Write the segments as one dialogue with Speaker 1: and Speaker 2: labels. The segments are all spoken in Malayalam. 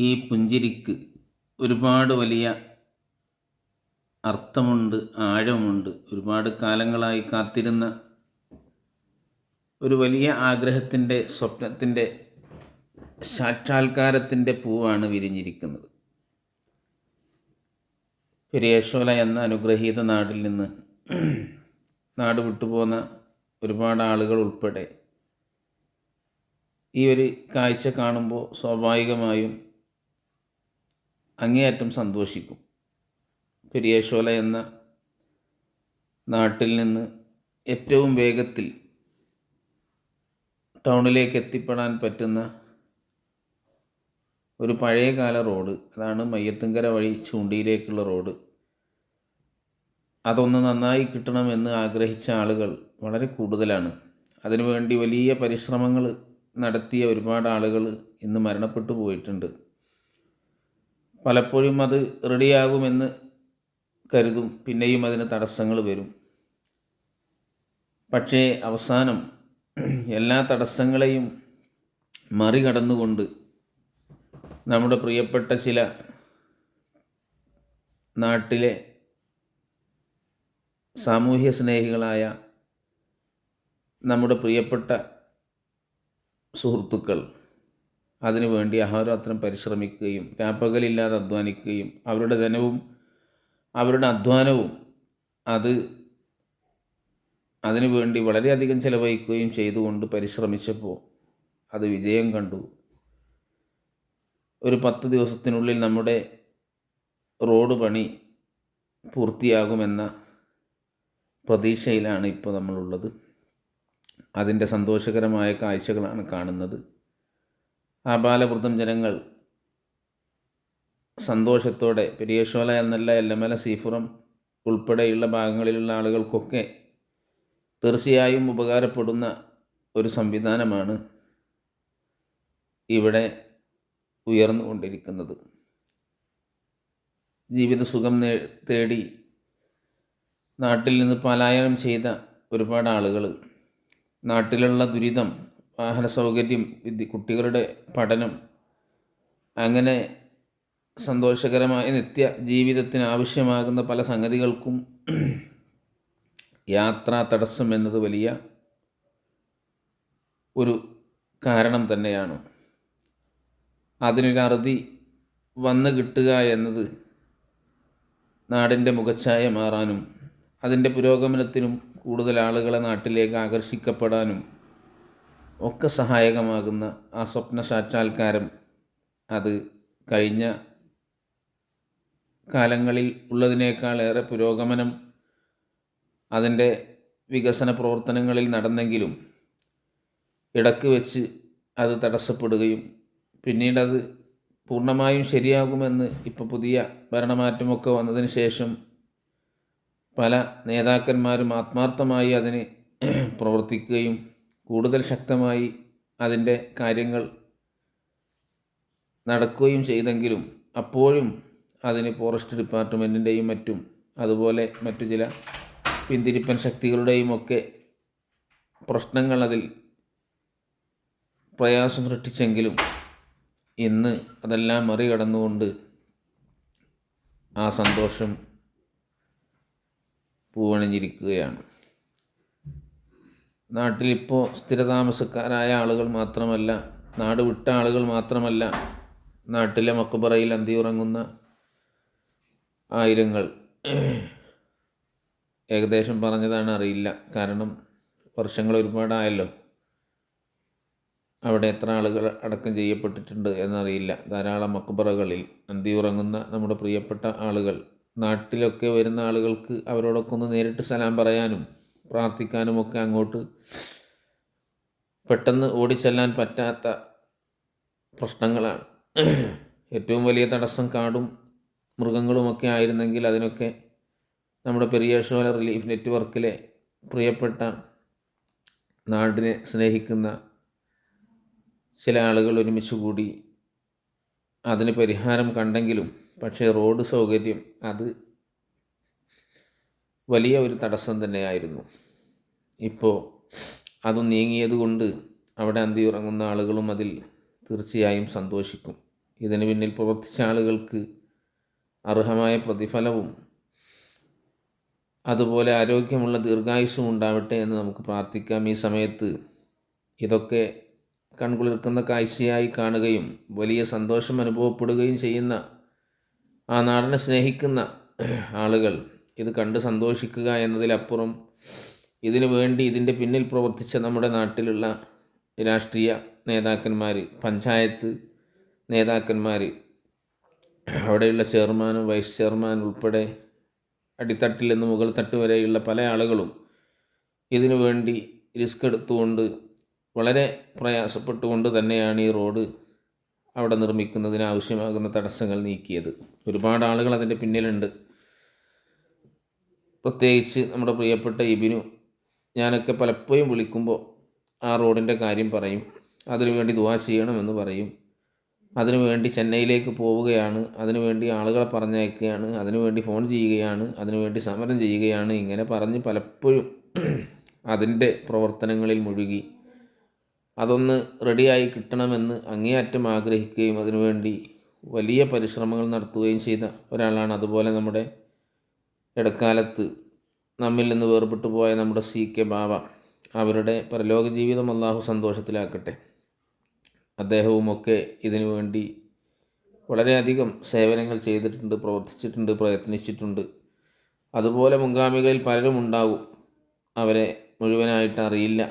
Speaker 1: ഈ പുഞ്ചിരിക്ക് ഒരുപാട് വലിയ അർത്ഥമുണ്ട്, ആഴമുണ്ട്. ഒരുപാട് കാലങ്ങളായി കാത്തിരുന്ന ഒരു വലിയ ആഗ്രഹത്തിൻ്റെ, സ്വപ്നത്തിൻ്റെ സാക്ഷാത്കാരത്തിൻ്റെ പൂവാണ് വിരിഞ്ഞിരിക്കുന്നത്. പെരിയശോല എന്ന അനുഗ്രഹീത നാടിൽ നിന്ന് നാട് വിട്ടുപോകുന്ന ഒരുപാട് ആളുകൾ ഉൾപ്പെടെ ഈ ഒരു കാഴ്ച കാണുമ്പോൾ സ്വാഭാവികമായും അങ്ങേയറ്റം സന്തോഷിക്കും. പെരിയശോല എന്ന നാട്ടിൽ നിന്ന് ഏറ്റവും വേഗത്തിൽ ടൗണിലേക്ക് എത്തിപ്പെടാൻ പറ്റുന്ന ഒരു പഴയകാല റോഡ്, അതാണ് മയ്യത്തുങ്കര വഴി ചൂണ്ടിയിലേക്കുള്ള റോഡ്. അതൊന്ന് നന്നായി കിട്ടണമെന്ന് ആഗ്രഹിച്ച ആളുകൾ വളരെ കൂടുതലാണ്. അതിനുവേണ്ടി വലിയ പരിശ്രമങ്ങൾ നടത്തിയ ഒരുപാട് ആളുകൾ ഇന്ന് മരണപ്പെട്ടു പോയിട്ടുണ്ട്. പലപ്പോഴും അത് റെഡിയാകുമെന്ന് കരുതും, പിന്നെയും അതിന് തടസ്സങ്ങൾ വരും. പക്ഷേ അവസാനം എല്ലാ തടസ്സങ്ങളെയും മറികടന്നുകൊണ്ട് നമ്മുടെ പ്രിയപ്പെട്ട ചില നാട്ടിലെ സാമൂഹ്യ സ്നേഹികളായ നമ്മുടെ പ്രിയപ്പെട്ട സുഹൃത്തുക്കൾ അതിനുവേണ്ടി അഹോരാത്രം പരിശ്രമിക്കുകയും രാപ്പകലില്ലാതെ അധ്വാനിക്കുകയും അവരുടെ ധനവും അവരുടെ അധ്വാനവും അതിനുവേണ്ടി വളരെയധികം ചിലവഴിക്കുകയും ചെയ്തുകൊണ്ട് പരിശ്രമിച്ചപ്പോൾ അത് വിജയം കണ്ടു. ഒരു 10 ദിവസത്തിനുള്ളിൽ നമ്മുടെ റോഡ് പണി പൂർത്തിയാകുമെന്ന പ്രതീക്ഷയിലാണ് ഇപ്പോൾ നമ്മളുള്ളത്. അതിൻ്റെ സന്തോഷകരമായ കാഴ്ചകളാണ് കാണുന്നത്. ആബാലവൃദ്ധം ജനങ്ങൾ സന്തോഷത്തോടെ, പെരിയശോല എന്നല്ല, എല്ലമല, സീഫുറം ഉൾപ്പെടെയുള്ള ഭാഗങ്ങളിലുള്ള ആളുകൾക്കൊക്കെ തീർച്ചയായും ഉപകാരപ്പെടുന്ന ഒരു സംവിധാനമാണ് ഇവിടെ ഉയർന്നുകൊണ്ടിരിക്കുന്നത്. ജീവിത സുഖം തേടി നാട്ടിൽ നിന്ന് പലായനം ചെയ്ത ഒരുപാട് ആളുകൾ, നാട്ടിലുള്ള ദുരിതം, വാഹന സൗകര്യം, കുട്ടികളുടെ പഠനം, അങ്ങനെ സന്തോഷകരമായ നിത്യ ജീവിതത്തിന് ആവശ്യമാകുന്ന പല സംഗതികൾക്കും യാത്രാ തടസ്സം എന്നത് വലിയ ഒരു കാരണം തന്നെയാണ്. അതിനൊരു അറുതി വന്നു കിട്ടുക എന്നത് നാടിൻ്റെ മുഖച്ഛായ മാറാനും അതിൻ്റെ പുരോഗമനത്തിനും കൂടുതൽ ആളുകളെ നാട്ടിലേക്ക് ആകർഷിക്കപ്പെടാനും ഒക്കെ സഹായകമാകുന്ന ആ സ്വപ്ന സാക്ഷാത്കാരം, അത് കഴിഞ്ഞ കാലങ്ങളിൽ ഉള്ളതിനേക്കാളേറെ പുരോഗമനം അതിൻ്റെ വികസന പ്രവർത്തനങ്ങളിൽ നടന്നെങ്കിലും ഇടക്ക് വെച്ച് അത് തടസ്സപ്പെടുകയും പിന്നീടത് പൂർണ്ണമായും ശരിയാകുമെന്ന് ഇപ്പോൾ പുതിയ ഭരണമാറ്റമൊക്കെ വന്നതിന് ശേഷം പല നേതാക്കന്മാരും ആത്മാർത്ഥമായി അതിന് പ്രവർത്തിക്കുകയും കൂടുതൽ ശക്തമായി അതിൻ്റെ കാര്യങ്ങൾ നടക്കുകയും ചെയ്തെങ്കിലും അപ്പോഴും അതിന് ഫോറസ്റ്റ് ഡിപ്പാർട്ട്മെൻറ്റിൻ്റെയും മറ്റും അതുപോലെ മറ്റു ചില പിന്തിരിപ്പൻ ശക്തികളുടെയും ഒക്കെ പ്രശ്നങ്ങൾ അതിൽ പ്രയാസം സൃഷ്ടിച്ചെങ്കിലും ഇന്ന് അതെല്ലാം മറികടന്നുകൊണ്ട് ആ സന്തോഷം പൂവണിഞ്ഞിരിക്കുകയാണ്. നാട്ടിലിപ്പോൾ സ്ഥിരതാമസക്കാരായ ആളുകൾ മാത്രമല്ല, നാട് വിട്ട ആളുകൾ മാത്രമല്ല, നാട്ടിലെ മക്ബറയിൽ അന്തിയുറങ്ങുന്ന ആയിരങ്ങൾ. ഏകദേശം പറഞ്ഞതാണ്, അറിയില്ല, കാരണം വർഷങ്ങൾ ഒരുപാടായല്ലോ. അവിടെ എത്ര ആളുകൾ അടക്കം ചെയ്യപ്പെട്ടിട്ടുണ്ട് എന്നറിയില്ല. ധാരാളം മക്ബറകളിൽ അന്തിയുറങ്ങുന്ന നമ്മുടെ പ്രിയപ്പെട്ട ആളുകൾ. നാട്ടിലൊക്കെ വരുന്ന ആളുകൾക്ക് അവരോടൊക്കെ ഒന്ന് നേരിട്ട് സലാം പറയാനും പ്രാർത്ഥിക്കാനുമൊക്കെ അങ്ങോട്ട് പെട്ടെന്ന് ഓടിച്ചെല്ലാൻ പറ്റാത്ത പ്രശ്നങ്ങളാണ്. ഏറ്റവും വലിയ തടസ്സം കാടും മൃഗങ്ങളുമൊക്കെ ആയിരുന്നെങ്കിൽ അതിനൊക്കെ നമ്മുടെ പെരിയശോല റിലീഫ് നെറ്റ്വർക്കിലെ പ്രിയപ്പെട്ട നാടിനെ സ്നേഹിക്കുന്ന ചില ആളുകൾ ഒരുമിച്ച് കൂടി അതിന് പരിഹാരം കണ്ടെങ്കിലും, പക്ഷേ റോഡ് സൗകര്യം അത് വലിയ ഒരു തടസ്സം തന്നെയായിരുന്നു. ഇപ്പോൾ അതും നീങ്ങിയതുകൊണ്ട് അവിടെ അന്തിയുറങ്ങുന്ന ആളുകളും അതിൽ തീർച്ചയായും സന്തോഷിക്കും. ഇതിന് പിന്നിൽ പ്രവർത്തിച്ച ആളുകൾക്ക് അർഹമായ പ്രതിഫലവും അതുപോലെ ആരോഗ്യമുള്ള ദീർഘായുസ്സും ഉണ്ടാവട്ടെ എന്ന് നമുക്ക് പ്രാർത്ഥിക്കാം. ഈ സമയത്ത് ഇതൊക്കെ കൺകുളിർക്കുന്ന കാഴ്ചയായി കാണുകയും വലിയ സന്തോഷം അനുഭവപ്പെടുകയും ചെയ്യുന്ന ആ നാടിനെ സ്നേഹിക്കുന്ന ആളുകൾ ഇത് കണ്ട് സന്തോഷിക്കുക എന്നതിലപ്പുറം ഇതിനു വേണ്ടി ഇതിൻ്റെ പിന്നിൽ പ്രവർത്തിച്ച നമ്മുടെ നാട്ടിലുള്ള രാഷ്ട്രീയ നേതാക്കന്മാർ, പഞ്ചായത്ത് നേതാക്കന്മാർ, അവിടെയുള്ള ചെയർമാനും വൈസ് ചെയർമാൻ ഉൾപ്പെടെ അടിത്തട്ടിൽ നിന്ന് മുകൾ തട്ട് വരെയുള്ള പല ആളുകളും ഇതിനു വേണ്ടി റിസ്ക് എടുത്തുകൊണ്ട് വളരെ പ്രയാസപ്പെട്ടുകൊണ്ട് തന്നെയാണ് ഈ റോഡ് അവിടെ നിർമ്മിക്കുന്നതിന് ആവശ്യമാകുന്ന തടസ്സങ്ങൾ നീക്കിയത്. ഒരുപാട് ആളുകൾ അതിൻ്റെ പിന്നിലുണ്ട്. പ്രത്യേകിച്ച് നമ്മുടെ പ്രിയപ്പെട്ട ഇബിനു, ഞാനൊക്കെ പലപ്പോഴും വിളിക്കുമ്പോൾ ആ റോഡിൻ്റെ കാര്യം പറയും, അതിനുവേണ്ടി ദുആ ചെയ്യണമെന്ന് പറയും. അതിനുവേണ്ടി ചെന്നൈയിലേക്ക് പോവുകയാണ്, അതിനുവേണ്ടി ആളുകളെ പറഞ്ഞയക്കുകയാണ്, അതിനുവേണ്ടി ഫോൺ ചെയ്യുകയാണ്, അതിനുവേണ്ടി സമരം ചെയ്യുകയാണ്, ഇങ്ങനെ പറഞ്ഞ് പലപ്പോഴും അതിൻ്റെ പ്രവർത്തനങ്ങളിൽ മുഴുകി അതൊന്ന് റെഡിയായി കിട്ടണമെന്ന് അങ്ങേയറ്റം ആഗ്രഹിക്കുകയും അതിനുവേണ്ടി വലിയ പരിശ്രമങ്ങൾ നടത്തുകയും ചെയ്ത ഒരാളാണ്. അതുപോലെ നമ്മുടെ ഇടക്കാലത്ത് നമ്മിൽ നിന്ന് വേർപെട്ടു പോയ നമ്മുടെ CK ബാവ, അവരുടെ പരലോക ജീവിതം അല്ലാഹു സന്തോഷത്തിലാക്കട്ടെ. അദ്ദേഹവുമൊക്കെ ഇതിനു വേണ്ടി വളരെയധികം സേവനങ്ങൾ ചെയ്തിട്ടുണ്ട്, പ്രവർത്തിച്ചിട്ടുണ്ട്, പ്രയത്നിച്ചിട്ടുണ്ട്. അതുപോലെ മുൻഗാമികളിൽ പലരും ഉണ്ടാകും, അവരെ മുഴുവനായിട്ട് അറിയില്ല.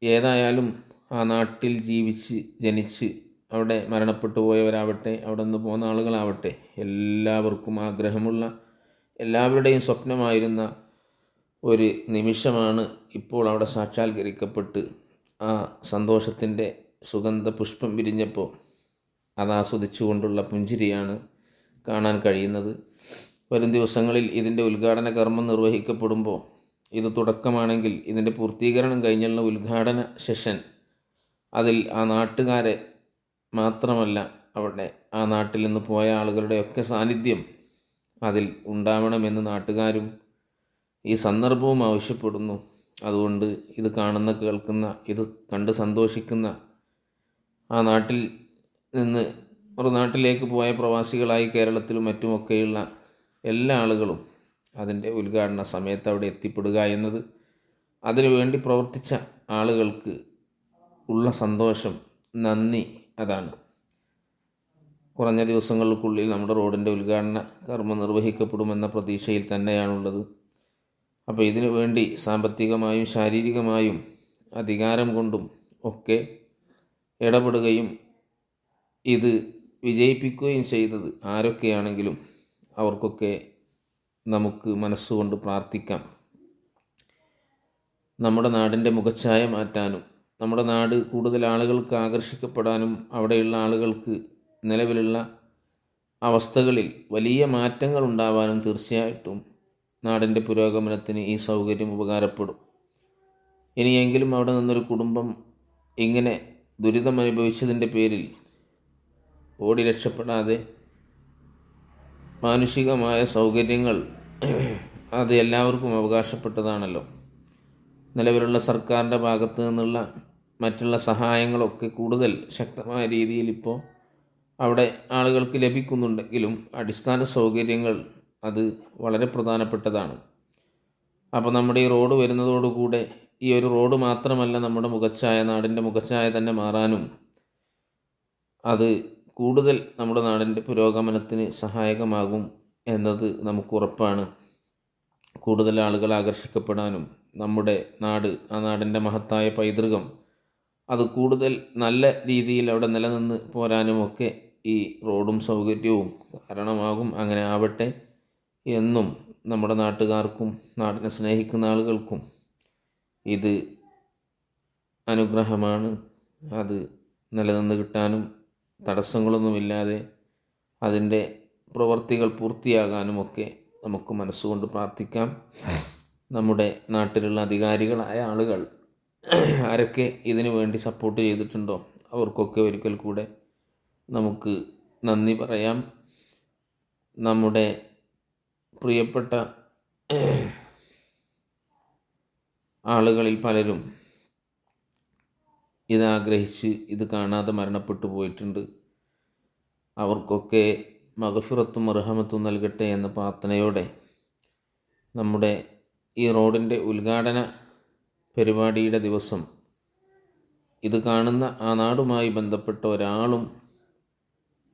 Speaker 1: ഏതായാലും ആ നാട്ടിൽ ജീവിച്ച് ജനിച്ച് അവിടെ മരണപ്പെട്ടു പോയവരാവട്ടെ, അവിടെ നിന്ന് പോന്ന ആളുകളാവട്ടെ, എല്ലാവർക്കും ആഗ്രഹമുള്ള, എല്ലാവരുടെയും സ്വപ്നമായിരുന്ന ഒരു നിമിഷമാണ് ഇപ്പോൾ അവിടെ സാക്ഷാത്കരിക്കപ്പെട്ട് ആ സന്തോഷത്തിൻ്റെ സുഗന്ധ പുഷ്പം വിരിഞ്ഞപ്പോൾ അതാസ്വദിച്ചുകൊണ്ടുള്ള പുഞ്ചിരിയാണ് കാണാൻ കഴിയുന്നത്. വരും ദിവസങ്ങളിൽ ഇതിൻ്റെ ഉദ്ഘാടന കർമ്മം നിർവഹിക്കപ്പെടുമ്പോൾ, ഇത് തുടക്കമാണെങ്കിൽ ഇതിൻ്റെ പൂർത്തീകരണം കഴിഞ്ഞുള്ള ഉദ്ഘാടന സെഷൻ, അതിൽ ആ നാട്ടുകാരെ മാത്രമല്ല, അവിടെ ആ നാട്ടിൽ നിന്ന് പോയ ആളുകളുടെയൊക്കെ സാന്നിധ്യം അതിൽ ഉണ്ടാവണമെന്ന് നാട്ടുകാരും ഈ സന്ദർഭവും ആവശ്യപ്പെടുന്നു. അതുകൊണ്ട് ഇത് കാണുന്ന, കേൾക്കുന്ന, ഇത് കണ്ട് സന്തോഷിക്കുന്ന ആ നാട്ടിൽ നിന്ന് ഒരു നാട്ടിലേക്ക് പോയ പ്രവാസികളായി കേരളത്തിലും മറ്റുമൊക്കെയുള്ള എല്ലാ ആളുകളും അതിൻ്റെ ഉദ്ഘാടന സമയത്ത് അവിടെ എത്തിപ്പെടുക എന്നത് അതിനുവേണ്ടി പ്രവർത്തിച്ച ആളുകൾക്ക് ഉള്ള സന്തോഷം, നന്ദി, അതാണ്. കുറഞ്ഞ ദിവസങ്ങൾക്കുള്ളിൽ നമ്മുടെ റോഡിൻ്റെ ഉദ്ഘാടന കർമ്മം നിർവഹിക്കപ്പെടുമെന്ന പ്രതീക്ഷയിൽ തന്നെയാണുള്ളത്. അപ്പോൾ ഇതിനു വേണ്ടി സാമ്പത്തികമായും ശാരീരികമായും അധികാരം കൊണ്ടും ഒക്കെ ഇടപെടുകയും ഇത് വിജയിപ്പിക്കുകയും ചെയ്തത് ആരൊക്കെയാണെങ്കിലും അവർക്കൊക്കെ നമുക്ക് മനസ്സുകൊണ്ട് പ്രാർത്ഥിക്കാം. നമ്മുടെ നാടിൻ്റെ മുഖച്ഛായ മാറ്റാനും, നമ്മുടെ നാട് കൂടുതൽ ആളുകൾക്ക് ആകർഷിക്കപ്പെടാനും, അവിടെയുള്ള ആളുകൾക്ക് നിലവിലുള്ള അവസ്ഥകളിൽ വലിയ മാറ്റങ്ങൾ ഉണ്ടാവാനും തീർച്ചയായിട്ടും നാടിൻ്റെ പുരോഗമനത്തിന് ഈ സൗകര്യം ഉപകാരപ്പെടും. ഇനിയെങ്കിലും അവിടെ നിന്നൊരു കുടുംബം ഇങ്ങനെ ദുരിതം അനുഭവിച്ചതിൻ്റെ പേരിൽ ഓടി രക്ഷപ്പെടാതെ മാനുഷികമായ സൗകര്യങ്ങൾ അത് എല്ലാവർക്കും അവകാശപ്പെട്ടതാണല്ലോ. നിലവിലുള്ള സർക്കാരിൻ്റെ ഭാഗത്തു നിന്നുള്ള മറ്റുള്ള സഹായങ്ങളൊക്കെ കൂടുതൽ ശക്തമായ രീതിയിൽ ഇപ്പോൾ അവിടെ ആളുകൾക്ക് ലഭിക്കുന്നുണ്ടെങ്കിലും അടിസ്ഥാന സൗകര്യങ്ങൾ അത് വളരെ പ്രധാനപ്പെട്ടതാണ്. അപ്പോൾ നമ്മുടെ ഈ റോഡ് വരുന്നതോടുകൂടെ ഈ ഒരു റോഡ് മാത്രമല്ല നമ്മുടെ മുഖച്ഛായ, നാടിൻ്റെ മുഖച്ഛായ തന്നെ മാറാനും അത് കൂടുതൽ നമ്മുടെ നാടിൻ്റെ പുരോഗമനത്തിന് സഹായകമാകും എന്നത് നമുക്ക് ഉറപ്പാണ്. കൂടുതൽ ആളുകൾ ആകർഷിക്കപ്പെടാനും നമ്മുടെ നാട്, ആ നാടിൻ്റെ മഹത്തായ പൈതൃകം അത് കൂടുതൽ നല്ല രീതിയിൽ അവിടെ നിലനിന്ന് പോരാനുമൊക്കെ ഈ റോഡും സൗകര്യവും കാരണമാകും. അങ്ങനെ ആവട്ടെ എന്നും നമ്മുടെ നാട്ടുകാർക്കും നാടിനെ സ്നേഹിക്കുന്ന ആളുകൾക്കും ഇത് അനുഗ്രഹമാണ്. അത് നിലനിന്ന് കിട്ടാനും തടസ്സങ്ങളൊന്നുമില്ലാതെ അതിൻ്റെ പ്രവർത്തികൾ പൂർത്തിയാകാനുമൊക്കെ നമുക്ക് മനസ്സുകൊണ്ട് പ്രാർത്ഥിക്കാം. നമ്മുടെ നാട്ടിലുള്ള അധികാരികളായ ആളുകൾ ആരൊക്കെ ഇതിനു വേണ്ടി സപ്പോർട്ട് ചെയ്തിട്ടുണ്ടോ അവർക്കൊക്കെ ഒരിക്കൽ കൂടെ നമുക്ക് നന്ദി പറയാം. നമ്മുടെ പ്രിയപ്പെട്ട ആളുകളിൽ പലരും ഇതാഗ്രഹിച്ച് ഇത് കാണാതെ മരണപ്പെട്ടു പോയിട്ടുണ്ട്. അവർക്കൊക്കെ മഗ്ഫിറത്തും റഹമത്തും നൽകട്ടെ എന്ന പ്രാർത്ഥനയോടെ നമ്മുടെ ഈ റോഡിൻ്റെ ഉദ്ഘാടന പരിപാടിയുടെ ദിവസം ഇത് കാണുന്ന ആ നാടുമായി ബന്ധപ്പെട്ട ഒരാളും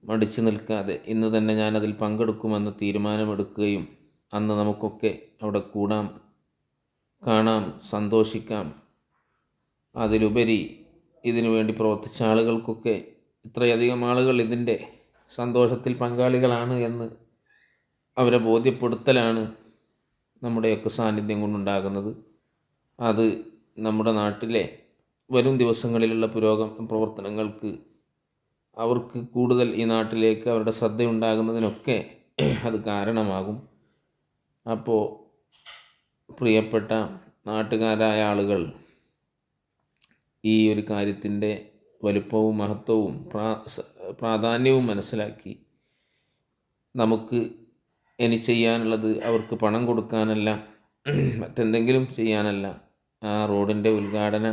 Speaker 1: മടിച്ചു നിൽക്കാതെ ഇന്ന് തന്നെ ഞാനതിൽ പങ്കെടുക്കുമെന്ന് തീരുമാനമെടുക്കുകയും അന്ന് നമുക്കൊക്കെ അവിടെ കൂടാം, കാണാം, സന്തോഷിക്കാം. അതിലുപരി ഇതിനു വേണ്ടി പ്രവർത്തിച്ച ആളുകൾക്കൊക്കെ ഇത്രയധികം ആളുകൾ ഇതിൻ്റെ സന്തോഷത്തിൽ പങ്കാളികളാണ് എന്ന് അവരെ ബോധ്യപ്പെടുത്തലാണ് നമ്മുടെയൊക്കെ സാന്നിധ്യം കൊണ്ടുണ്ടാകുന്നത്. അത് നമ്മുടെ നാട്ടിലെ വരും ദിവസങ്ങളിലുള്ള പ്രവർത്തനങ്ങൾക്ക് അവർക്ക് കൂടുതൽ ഈ നാട്ടിലേക്ക് അവരുടെ ശ്രദ്ധയുണ്ടാകുന്നതിനൊക്കെ അത് കാരണമാകും. അപ്പോൾ പ്രിയപ്പെട്ട നാട്ടുകാരായ ആളുകൾ ഈ ഒരു കാര്യത്തിൻ്റെ വലുപ്പവും മഹത്വവും പ്രാധാന്യവും മനസ്സിലാക്കി നമുക്ക് ഇനി ചെയ്യാനുള്ളത് അവർക്ക് പണം കൊടുക്കാനല്ല, മറ്റെന്തെങ്കിലും ചെയ്യാനല്ല, ആ റോഡിൻ്റെ ഉദ്ഘാടന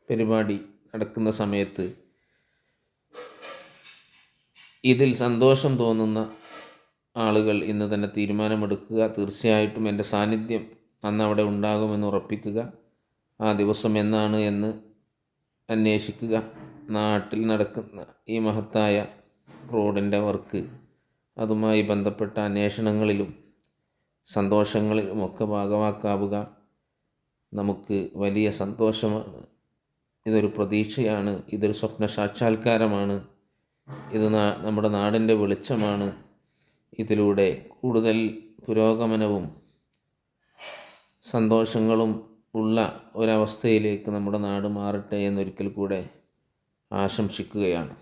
Speaker 1: പരിപാടി നടക്കുന്ന സമയത്ത് ഇതിൽ സന്തോഷം തോന്നുന്ന ആളുകൾ ഇന്ന് തന്നെ തീരുമാനമെടുക്കുക. തീർച്ചയായിട്ടും എൻ്റെ സാന്നിധ്യം അന്ന് അവിടെ ഉണ്ടാകുമെന്ന് ഉറപ്പിക്കുക. ആ ദിവസം എന്നാണ് എന്ന് അന്വേഷിക്കുക. നാട്ടിൽ നടക്കുന്ന ഈ മഹത്തായ റോഡിൻ്റെ വർക്ക്, അതുമായി ബന്ധപ്പെട്ട അന്വേഷണങ്ങളിലും സന്തോഷങ്ങളിലുമൊക്കെ ഭാഗവാക്കാവുക. നമുക്ക് വലിയ സന്തോഷമാണ്, ഇതൊരു പ്രതീക്ഷയാണ്, ഇതൊരു സ്വപ്ന സാക്ഷാത്കാരമാണ്, ഇത് നമ്മുടെ നാടിൻ്റെ വെളിച്ചമാണ്. ഇതിലൂടെ കൂടുതൽ പുരോഗമനവും സന്തോഷങ്ങളും ഉള്ള ഒരവസ്ഥയിലേക്ക് നമ്മുടെ നാട് മാറട്ടെ എന്നൊരിക്കൽ കൂടെ ആശംസിക്കുകയാണ്.